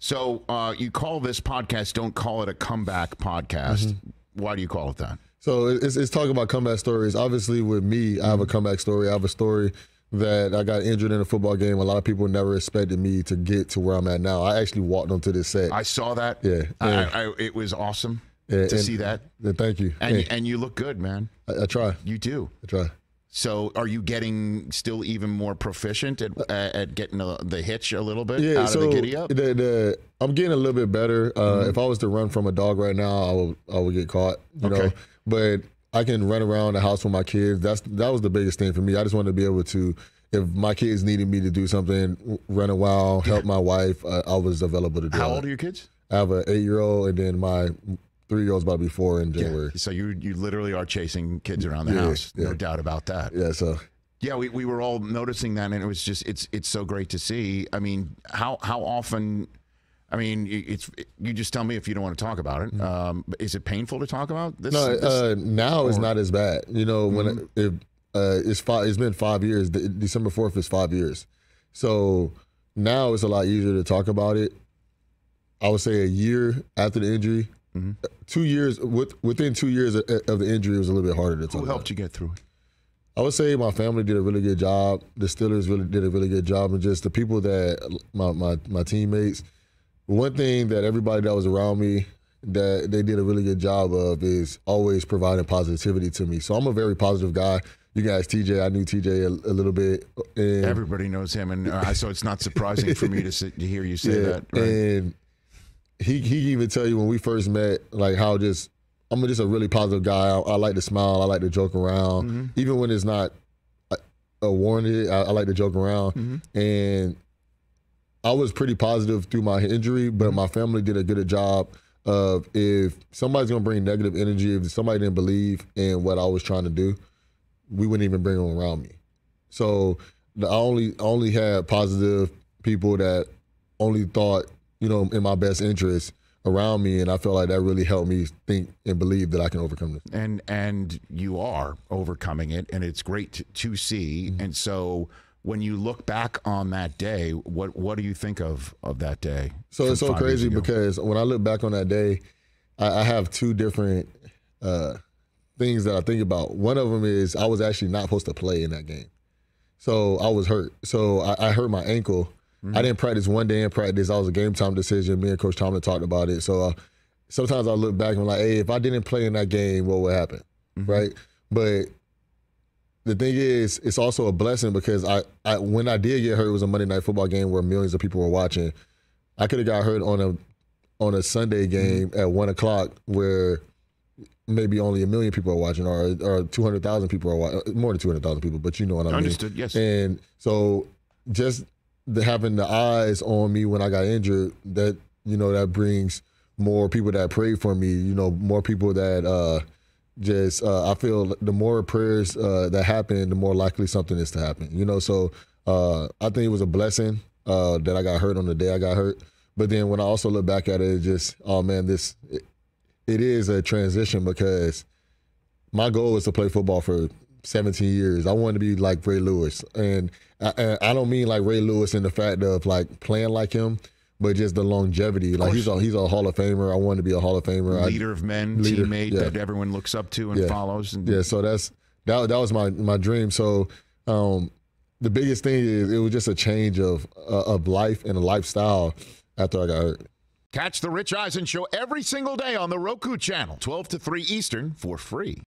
So you call this podcast, don't call it a comeback podcast. Mm-hmm. Why do you call it that? So it's talking about comeback stories. Obviously, with me, I have a comeback story. I have a story that I got injured in a football game. A lot of people never expected me to get to where I'm at now. I actually walked onto this set. I saw that. Yeah. It was awesome to see that. Thank you. And you look good, man. I try. You do. I try. So are you getting still even more proficient at getting the hitch a little bit out so of the giddy up? I'm getting a little bit better. If I was to run from a dog right now, I would get caught. You know, but I can run around the house with my kids. That was the biggest thing for me. I just wanted to be able to, if my kids needed me to do something, run a while, help my wife, I was available to do it. How old are your kids? I have an 8-year-old, and then my 3-year-old's about to be 4 in January. Yeah. So you literally are chasing kids around the house. No doubt about that. Yeah. So. Yeah, we were all noticing that, and it was just it's so great to see. I mean, how often? I mean, you just tell me if you don't want to talk about it. Is it painful to talk about this? No, now it's not as bad. You know, when it's been 5 years. December 4th is 5 years. So now it's a lot easier to talk about it. I would say a year after the injury. 2 years within 2 years of the injury, it was a little bit harder to talk about. Who helped you get through it? I would say my family did a really good job. The Steelers really did a really good job, and just the people that my teammates. One thing that everybody that was around me that they did a really good job of is always providing positivity to me. So I'm a very positive guy. You guys, TJ, I knew TJ a little bit. And everybody knows him, and so it's not surprising for me to hear you say that. Right? And he even tell you when we first met, like how I'm just a really positive guy. I like to smile. I like to joke around. Even when it's not warranted, I like to joke around. And I was pretty positive through my injury, but my family did a good job of, if somebody's going to bring negative energy, if somebody didn't believe in what I was trying to do, we wouldn't even bring them around me. So I only had positive people that only thought, you know, in my best interest around me, and I feel like that really helped me think and believe that I can overcome this. And you are overcoming it, and it's great to see. And so when you look back on that day, what do you think of that day? So it's so crazy because when I look back on that day, I have two different things that I think about. One of them is I was actually not supposed to play in that game. So I was hurt. So I hurt my ankle. I didn't practice one day in practice. I was a game time decision. Me and Coach Tomlin talked about it. So sometimes I look back and I'm like, hey, if I didn't play in that game, what would happen? Right? But the thing is, it's also a blessing because I when I did get hurt, it was a Monday Night Football game where millions of people were watching. I could have got hurt on a Sunday game at 1 o'clock where maybe only 1 million people are watching, or 200,000 people are watching, more than 200,000 people, but you know what I mean. Understood, yes. And so just having the eyes on me when I got injured, that, you know, that brings more people that prayed for me, you know, more people that I feel the more prayers that happen, the more likely something is to happen, you know. So I think it was a blessing that I got hurt on the day I got hurt. But then when I also look back at it, it's just, oh man, it is a transition because my goal was to play football for 17 years. I wanted to be like Ray Lewis. And I don't mean like Ray Lewis in the fact of like playing like him, but just the longevity. Like he's a Hall of Famer. I wanted to be a Hall of Famer. Leader of men, teammate that everyone looks up to and follows. And so that was my dream. So the biggest thing is it was just a change of life and a lifestyle after I got hurt. Catch the Rich Eisen Show every single day on the Roku channel, 12 to 3 Eastern, for free.